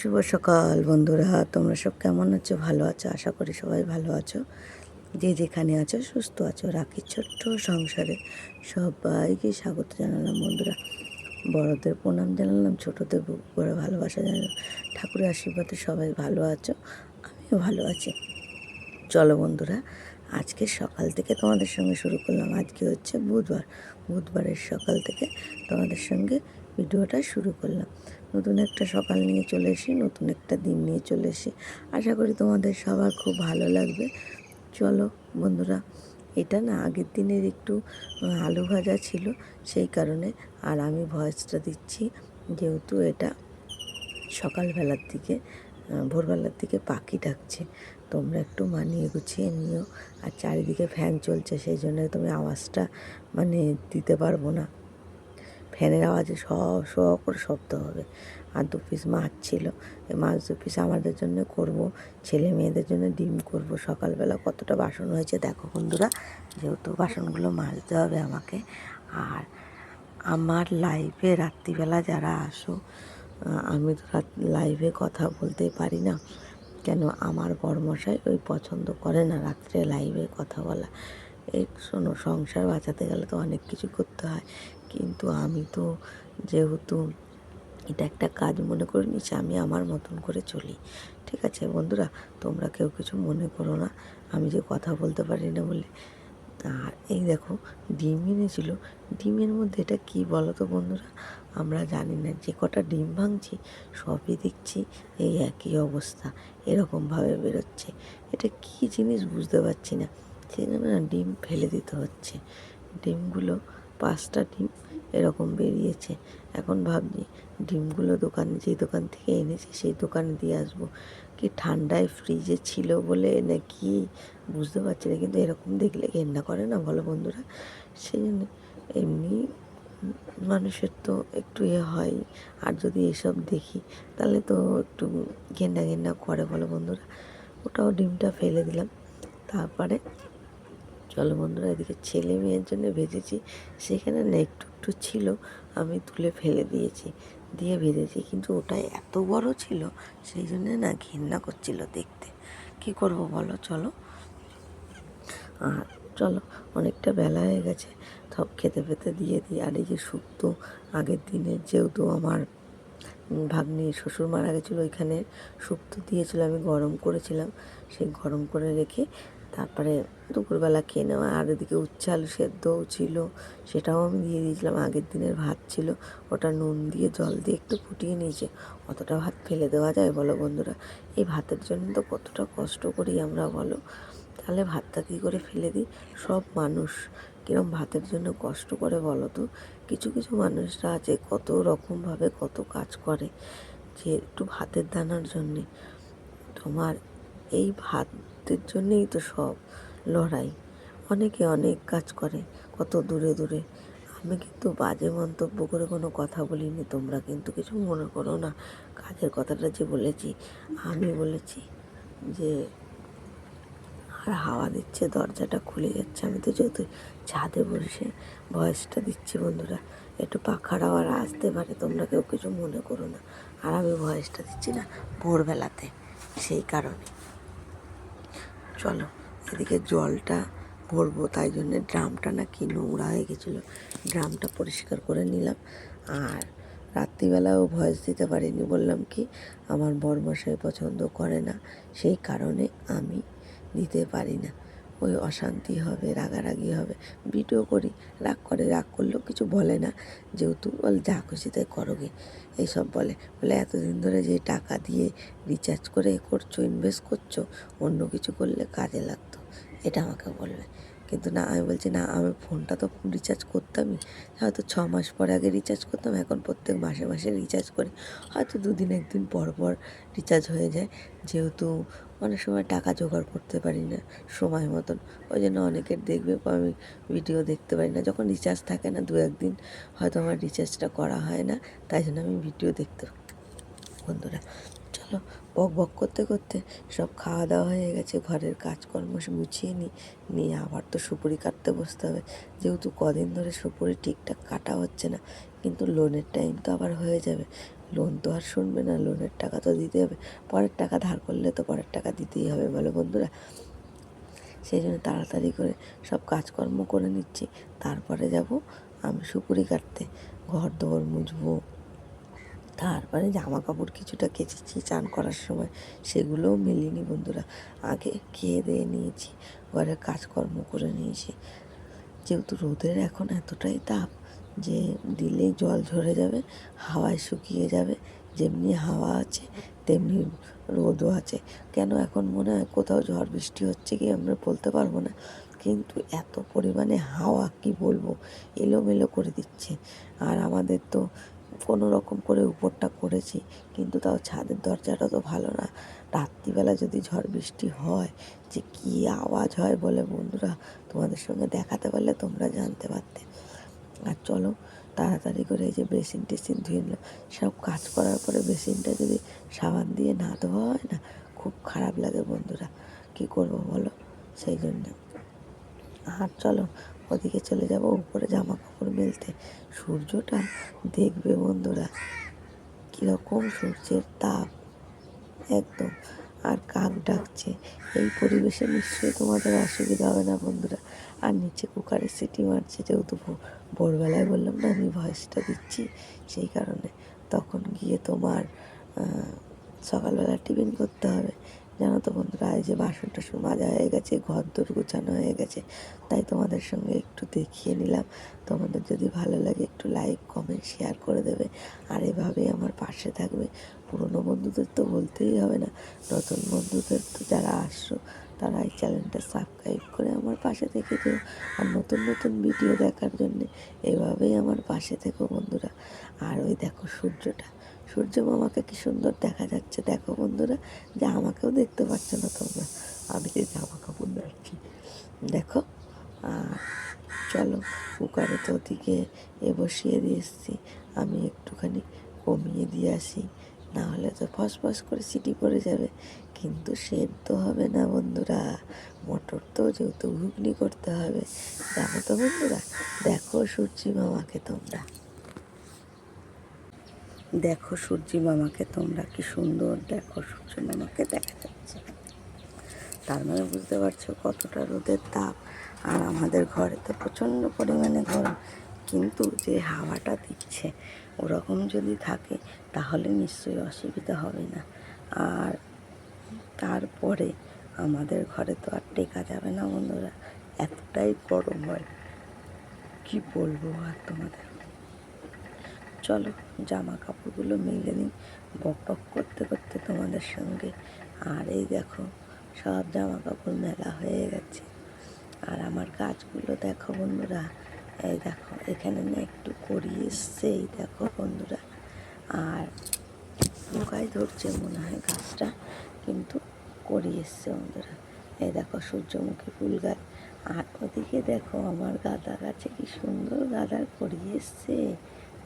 শুভ সকাল বন্ধুরা, তোমরা সব কেমন আছো? ভালো আছো? আশা করি সবাই ভালো আছো। যে যেখানে আছো সুস্থ আছো। রাখির ছোট্ট সংসারে সবাইকে স্বাগত জানালাম বন্ধুরা। বড়দের প্রণাম জানালাম, ছোটোদের বুক করে ভালোবাসা জানালাম। ঠাকুরের আশীর্বাদে সবাই ভালো আছো, আমিও ভালো আছি। চলো বন্ধুরা, আজকে সকাল থেকে তোমাদের সঙ্গে শুরু করলাম। আজকে হচ্ছে বুধবারের সকাল থেকে তোমাদের সঙ্গে ভিডিওটা শুরু করলাম। নতুন একটা সকাল নিয়ে চলে এসি, নতুন একটা দিন নিয়ে চলে এসি। আশা করি তোমাদের সবার খুব ভালো লাগবে। চলো বন্ধুরা, এটা না আগের দিনের একটু আলু ভাজা ছিল, সেই কারণে। আর আমি ভয়েসটা দিচ্ছি যেহেতু এটা সকালবেলার দিকে, ভোরবেলার দিকে পাখি ডাকছে। তোমরা একটু মানিয়ে গুছিয়ে নিও। আর চারিদিকে ফ্যান চলছে, সেই জন্য তুমি আওয়াজটা দিতে পারবো না। ফ্যানের আওয়াজে শ করে শব্দ হবে। আর 2 পিস মাছ ছিল, এই মাছ 2 পিস আমাদের জন্য করব, ছেলে মেয়েদের জন্য ডিম করব। সকালবেলা কতটা বাসন হয়েছে দেখো বন্ধুরা, যেহেতু বাসনগুলো মাজতে হবে আমাকে। আর আমার লাইভে রাত্রিবেলা যারা আসো, আমি তো লাইভে কথা বলতে পারি না, কেন আমার বরমশাই ওই পছন্দ করে না রাত্রে লাইভে কথা বলা। এই শোনো, সংসার বাঁচাতে গেলে তো অনেক কিছু করতে হয়, কিন্তু আমি তো যেহেতু এটা একটা কাজ মনে করে নিচ্ছি, আমি আমার মতন করে চলি। ঠিক আছে বন্ধুরা, তোমরা কেউ কিছু মনে করো না আমি যে কথা বলতে পারি না বলে। আর এই দেখো, ডিম এনেছিল। ডিমের মধ্যে এটা কী বলো তো বন্ধুরা, আমরা জানি না। যে কটা ডিম ভাঙছি সবই দেখছি এই একই অবস্থা, এরকমভাবে বেরোচ্ছে। এটা কী জিনিস বুঝতে পারছি না, সেই জন্য না ডিম ফেলে দিতে হচ্ছে। ডিমগুলো 5টা ডিম এরকম বেরিয়েছে। এখন ভাবছি ডিমগুলো যে দোকান থেকে এনেছি সেই দোকানে দিয়ে আসবো, কি ঠান্ডায় ফ্রিজে ছিল বলে নাকি বুঝতে পারছি না। কিন্তু এরকম দেখলে ঘেন্না করে না বলো বন্ধুরা? সেই জন্য এমনি মানুষের তো একটু হয়, আর যদি এসব দেখি তাহলে তো একটু ঘেন্না করে বলো বন্ধুরা। ওটাও ডিমটা ফেলে দিলাম। তারপরে চলো বন্ধুরা, এদিকে ছেলে মেয়ের জন্য ভেজেছি, সেখানে না একটু ছিল, আমি তুলে ফেলে দিয়ে ভেজেছি। কিন্তু ওটা এত বড় ছিল, সেই জন্য না ঘেন্না করছিল দেখতে। কি করব বলো? চলো অনেকটা বেলা হয়ে গেছে, সব খেতে দিয়ে দিই। আর এই যে শুক্তো, আগের দিনের যেহেতু আমার ভাগ্নি শ্বশুর মারা গেছিলো, ওইখানে শুক্তো দিয়েছিল, আমি গরম করেছিলাম, সেই গরম করে রেখে তারপরে দুপুরবেলা খেয়ে নেওয়া। আর এদিকে উচ্ছে আলু সেদ্ধও ছিল, সেটাও আমি দিয়ে দিয়েছিলাম। আগের দিনের ভাত ছিল, ওটা নুন দিয়ে জল দিয়ে একটু ফুটিয়ে নিয়েছে। অতটা ভাত ফেলে দেওয়া যায় বলো বন্ধুরা? এই ভাতের জন্য তো কতটা কষ্ট করি আমরা বলো, তাহলে ভাতটা কী করে ফেলে দিই? সব মানুষ কিরম ভাতের জন্য কষ্ট করে বলো তো? কিছু মানুষরা আছে কত রকমভাবে কত কাজ করে, যে একটু ভাতের দানার জন্যে। তোমার এই ভাতের জন্যেই তো সব লড়াই। অনেকে অনেক কাজ করে কত দূরে। আমি কিন্তু বাজে মন্তব্য করে কোনো কথা বলিনি, তোমরা কিন্তু কিছু মনে করো না। কাজের কথাটা যে বলেছি, আমি বলেছি যে আর হাওয়া দিচ্ছে, দরজাটা খুলে যাচ্ছে। আমি তো যেহেতু ছাদে বসে ভয়েসটা দিচ্ছি বন্ধুরা, একটু পাখার আওয়াজ আসতে পারে, তোমরা কেউ কিছু মনে করো না। আর আমি ভয়েসটা দিচ্ছি না ভোরবেলাতে, সেই কারণে। চলো এদিকে জলটা ভরবো, তাই জন্যে ড্রামটা না কি নোংরা হয়ে গেছিলো, ড্রামটা পরিষ্কার করে নিলাম। আর রাত্রিবেলাও ভয়েস দিতে পারিনি, বললাম কি আমার বরমশাই পছন্দ করে না, সেই কারণে আমি দিতে পারি না। ওই অশান্তি হবে, রাগারাগি হবে। ভিডিও করি, রাগ করলেও কিছু বলে না, যেহেতু বলে যা খুশি তাই করোগে, এইসব বলে এতদিন ধরে যে টাকা দিয়ে রিচার্জ করে করছো, ইনভেস্ট করছো, অন্য কিছু করলে কাজে লাগতো, এটা আমাকে বলবে। কিন্তু না, আমি বলছি না, আমি ফোনটা তো রিচার্জ করতামই, হয়তো 6 মাস পরে আগে রিচার্জ করতাম, এখন প্রত্যেক মাসে রিচার্জ করি। হয়তো 2 দিন 1 দিন পর রিচার্জ হয়ে যায়, যেহেতু অনেক সময় টাকা জোগাড় করতে পারি না সময় মতন, ওই জন্য অনেকের দেখবে আমি ভিডিও দেখতে পারি না। যখন রিচার্জ থাকে না 2-1 দিন হয়তো আমার রিচার্জটা করা হয় না, তাই জন্য আমি ভিডিও দেখতে। বন্ধুরা চলো, বক করতে সব খাওয়া দাওয়া হয়ে গেছে, ঘরের কাজকর্ম গুছিয়ে নিয়ে আবার তো সুপুরি কাটতে বসতে হবে। যেহেতু কদিন ধরে সুপুরি ঠিকঠাক কাটা হচ্ছে না, কিন্তু লোনের টাইম তো আবার হয়ে যাবে, লোন তো আর শুনবে না, লোনের টাকা তো দিতে হবে, পরের টাকা ধার করলে তো পরের টাকা দিতেই হবে বলো বন্ধুরা। সেই জন্য তাড়াতাড়ি করে সব কাজকর্ম করে নিচ্ছি, তারপরে যাব আমি সুপুরি কাটতে, ঘর দোর মুছবো, তারপরে জামা কাপড় কিছুটা কেচেছি চান করার সময়, সেগুলোও মিলিনি বন্ধুরা। আগে খেয়ে দিয়ে নিয়েছি, ঘরের কাজকর্ম করে নিয়েছি। যেহেতু রোদের এখন এতটাই তাপ যে দিলেই জল ঝরে যাবে, হাওয়ায় শুকিয়ে যাবে, যেমনি হাওয়া আছে তেমনি রোদও আছে। কেন এখন মনে হয় কোথাও ঝড় বৃষ্টি হচ্ছে কি আমরা বলতে পারবো না, কিন্তু এত পরিমাণে হাওয়া কি বলবো, এলোমেলো করে দিচ্ছে। আর আমাদের তো কোনো রকম করে উপরটা করেছি, কিন্তু তাও ছাদের দরজাটা তো ভালো না। রাত্রিবেলা যদি ঝড় বৃষ্টি হয় যে কী আওয়াজ হয় বলে বন্ধুরা, তোমাদের সঙ্গে দেখাতে পারলে তোমরা জানতে পারতে। আর চলো তাড়াতাড়ি করে এই যে বেসিন টেসিন ধুয়ে নিলাম, সব কাজ করার পরে বেসিনটা যদি সাবান দিয়ে না ধোয়া হয় না, খুব খারাপ লাগে বন্ধুরা, কী করবো বলো। সেই জন্য আর চলো ওদিকে চলে যাব উপরে জামা কাপড় মেলতে। সূর্যটা দেখবে বন্ধুরা কীরকম সূর্যের তাপ একদম, আর কাক ডাকছে। এই পরিবেশে নিশ্চয়ই তোমাদের অসুবিধা হবে না বন্ধুরা। আর নিচে কুকারে সিটি মারছে, যেহেতু ভোরবেলায় বললাম না আমি ভয়েসটা দিচ্ছি, সেই কারণে তখন গিয়ে তোমার সকালবেলা টিফিন করতে হবে। জানো তো বন্ধুরা, এই যে বাসন টাসন মাজা হয়ে গেছে, ঘর দোর গোছানো হয়ে গেছে, তাই তোমাদের সঙ্গে একটু দেখিয়ে নিলাম। তোমাদের যদি ভালো লাগে একটু লাইক কমেন্ট শেয়ার করে দেবে, আর এভাবেই আমার পাশে থাকবে। পুরনো বন্ধুদের তো বলতেই হবে না, নতুন বন্ধুদের তো যারা আসছো তারা এই চ্যানেলটা সাবস্ক্রাইব করে আমার পাশে থেকে যেও, আর নতুন নতুন ভিডিও দেখার জন্যে এভাবেই আমার পাশে থেকো বন্ধুরা। আর ওই দেখো সূর্য মামাকে কি সুন্দর দেখা যাচ্ছে দেখো বন্ধুরা, যে আমাকেও দেখতে পাচ্ছ না তোমরা, আমি যে জামা কাপড় দেখছি দেখো। আর চলো কুকারে তো ওদিকে বসিয়ে দিয়ে এসছি, আমি একটুখানি কমিয়ে দিয়ে আসি, না হলে তো ফস করে সিটি পড়ে যাবে। কিন্তু সেদ্ধ হবে না বন্ধুরা, মটর তো যেহেতু ঘুগনি করতে হবে, জানো তো বন্ধুরা। দেখো সূর্যি মামাকে তোমরা, দেখো সূর্যি মামাকে তোমরা, কি সুন্দর দেখো সূর্য মামাকে দেখা যাচ্ছে। তার মানে বুঝতে পারছো কতটা রোদের তাপ। আর আমাদের ঘরে তো প্রচণ্ড পরিমাণে গরম, কিন্তু যে হাওয়াটা দিচ্ছে ওরকম যদি থাকে তাহলে নিশ্চয়ই অসুবিধা হবে না। আর তারপরে আমাদের ঘরে তো আর টেকা যাবে না বন্ধুরা, এতটাই গরম হয় কি বলবো আর তোমাদের। চলো জামা কাপড়গুলো মেলে নিই বক বক করতে করতে তোমাদের সঙ্গে। আর এই দেখো সব জামা কাপড় মেলা হয়ে গেছে। আর আমার গাছগুলো দেখো বন্ধুরা, এই দেখো এখানে না একটু করি এসছে, এই দেখো বন্ধুরা। আর পোকায় ধরছে মনে হয় গাছটা, কিন্তু করি এসছে বন্ধুরা। এই দেখো সূর্যমুখী ফুল গাছ। আর ওদিকে দেখো আমার গাঁদা গাছে কি সুন্দর গাঁদার করি এসছে,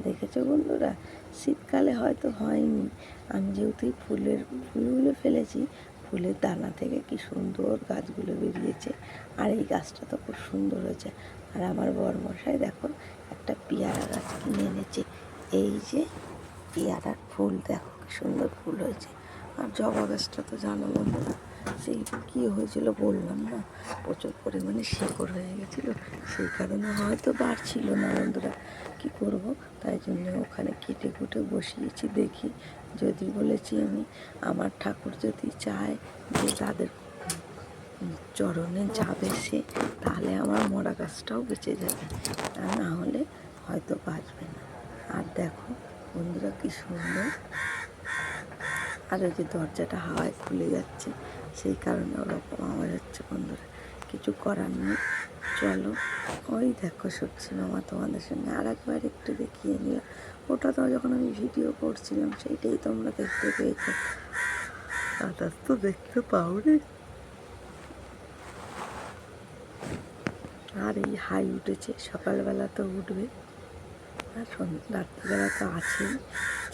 দেখেছো বন্ধুরা। শীতকালে হয়তো হয়নি, আমি যেহেতু ফুলগুলো ফেলেছি, ফুলের দানা থেকে কি সুন্দর গাছগুলো বেরিয়েছে। আর এই গাছটা তো খুব সুন্দর হয়েছে। আর আমার বরমশাই দেখো একটা পেয়ারা গাছ কিনে এনেছে, এই যে পেয়ারার ফুল দেখো কি সুন্দর ফুল হয়েছে। আর জবা গাছটা তো জানো বন্ধুরা, সেই কী হয়েছিল বললাম না, প্রচুর পরিমাণে শেকড় হয়ে গেছিলো, সেই কারণে হয়তো বাড়ছিল না বন্ধুরা। কি করব, তাই জন্য ওখানে কেটে কুটে বসিয়েছি। দেখি যদি বলেছি আমি, আমার ঠাকুর যদি চায় যে তাদের চরণে যাবে সে, তাহলে আমার মরা গাছটাও বেঁচে যাবে, আর না হলে হয়তো বাঁচবে না। আর দেখো বন্ধুরা কি সুন্দর। আর ওই যে দরজাটা হাওয়ায় খুলে যাচ্ছে, সেই কারণে ওরকম আওয়াজ হচ্ছে বন্ধুরা, কিছু করার নেই। চলো ওই দেখো সূর্যি মামা তোমাদের সঙ্গে আর একবার একটু দেখিয়ে নিলাম। ওটা তো যখন আমি ভিডিও করছিলাম সেইটাই তোমরা দেখতে পেয়েছো, আদার্স তো দেখতে পাওনি। আর এই হাই উঠেছে, সকালবেলা তো উঠবে, আর রাত্রিবেলা তো আছেই।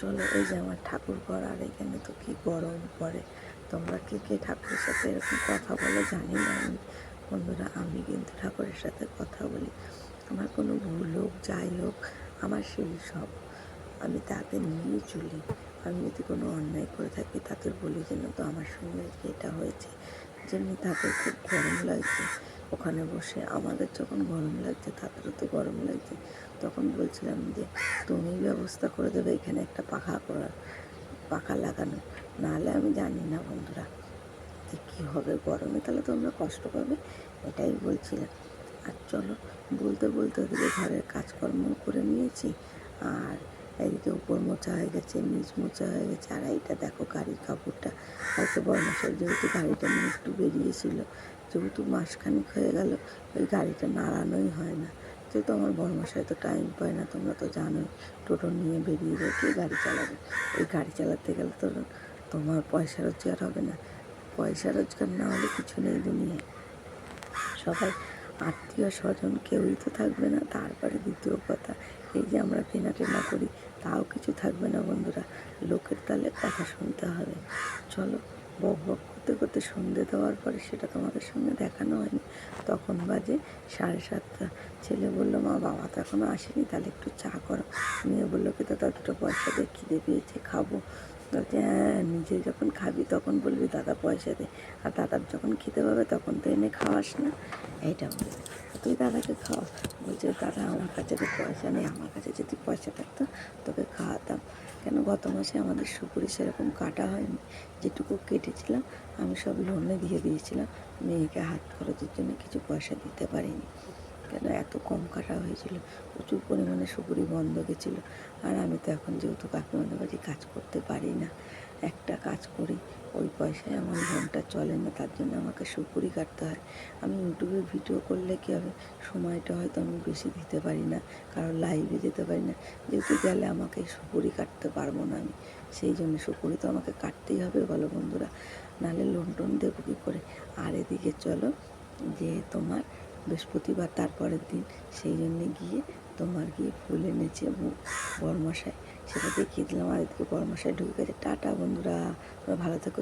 চলো এই যে আমার ঠাকুর ঘর, আর এখানে তো কি গরম পড়ে। তোমরা কে কে ঠাকুরের সাথে এরকম কথা বলে জানি না আমি বন্ধুরা, আমি কিন্তু ঠাকুরের সাথে কথা বলি। আমার কোনো ভুল হোক যাই হোক, আমার সেই সব আমি তাকে নিয়ে চলি। আমি যদি কোনো অন্যায় করে থাকি তাদের বলি যে না তো আমার সঙ্গে এটা হয়েছে। যেমনি তাদের খুব গরম লাগছে ওখানে বসে, আমাদের যখন গরম লাগছে তাদেরও তো গরম লাগছে। তখন বলছিলাম যে তুমি ব্যবস্থা করে দেবে এখানে একটা পাখা লাগানো, নাহলে আমি জানি না বন্ধুরা যে কী হবে গরমে, তাহলে তোমরা কষ্ট পাবে, এটাই বলছিলাম। আর চলো, বলতে বলতে ওদিকে ঘরের কাজকর্ম করে নিয়েছি, আর এদিকে উপর মোছা হয়ে গেছে, নিচ মোছা হয়ে গেছে। আর এইটা দেখো গাড়ির কাপড়টা, হয়তো বর্মাসের যেহেতু গাড়িটা নিয়ে একটু বেরিয়েছিল, যেহেতু মাসখানিক হয়ে গেল ওই গাড়িটা নাড়ানোই হয় না। যেহেতু আমার বর্মাশাই তো টাইম পায় না, তোমরা তো জানোই, টোটো নিয়ে বেরিয়ে যায়, কে গাড়ি চালাবে? ওই গাড়ি চালাতে গেলে তো তোমার পয়সা রোজগার হবে না। পয়সা রোজগার না হলে কিছু নেই দুনিয়ায়। সবাই আত্মীয় স্বজন কেউই তো থাকবে না। তারপরে দ্বিতীয় কথা, এই যে আমরা কেনাটেনা করি তাও কিছু থাকবে না বন্ধুরা, লোকের তালে কথা শুনতে হবে। চলো, বক বক করতে করতে সন্ধে দেওয়ার পরে, সেটা তোমাদের সঙ্গে দেখানো হয়নি, তখন বাজে 7:30। ছেলে বললো মা বাবা তো এখনও আসেনি, তাহলে একটু চা করো। মেয়ে বললো কি দাদা দুটো পয়সা দিয়ে, খিদে পেয়েছে খাবো। বলছে হ্যাঁ, নিজে যখন খাবি তখন বলবি দাদা পয়সা দে, আর দাদার যখন খেতে পাবে তখন তো এনে খাওয়াস না, এইটা বলবে। তুই দাদাকে খাওয়া। বলছে দাদা আমার কাছে তো পয়সা নেই, আমার কাছে যদি পয়সা থাকতো তোকে খাওয়াতাম। কেন গত মাসে আমাদের সুপুরি সেরকম কাটা হয়নি, যেটুকু কেটেছিলাম আমি সব লোনে দিয়ে দিয়েছিলাম, মেয়েকে হাত খরচের জন্য কিছু পয়সা দিতে পারিনি। কেন এত কম কাটা হয়েছিল, প্রচুর পরিমাণে সুপুরি বন্ধ গেছিলো। আর আমি তো এখন যেহেতু কাকিমাদের বাড়ি কাজ করতে পারি না, একটা কাজ করি ওই পয়সায় আমার লোনটা চলে না, তার জন্য আমাকে সুপুরি কাটতে হয়। আমি ইউটিউবে ভিডিও করলে কী হবে, সময়টা হয়তো আমি বেশি দিতে পারি না, কারণ লাইভে যেতে পারি না, যেহেতু গেলে আমাকে সুপুরি কাটতে পারবো না আমি, সেই জন্য সুপুরি তো আমাকে কাটতেই হবে বলো বন্ধুরা, নাহলে লোন টোন দেবো কী করে। আর এদিকে চলো, যে তোমার বৃহস্পতিবার তারপরের দিন, সেই জন্যে গিয়ে ফুল এনেছে বরমশাই, সেটা দেখিয়ে দিলাম। আর এদিকে বরমশাই ঢুকে গেছে। টাটা বন্ধুরা, ভালো থেকো।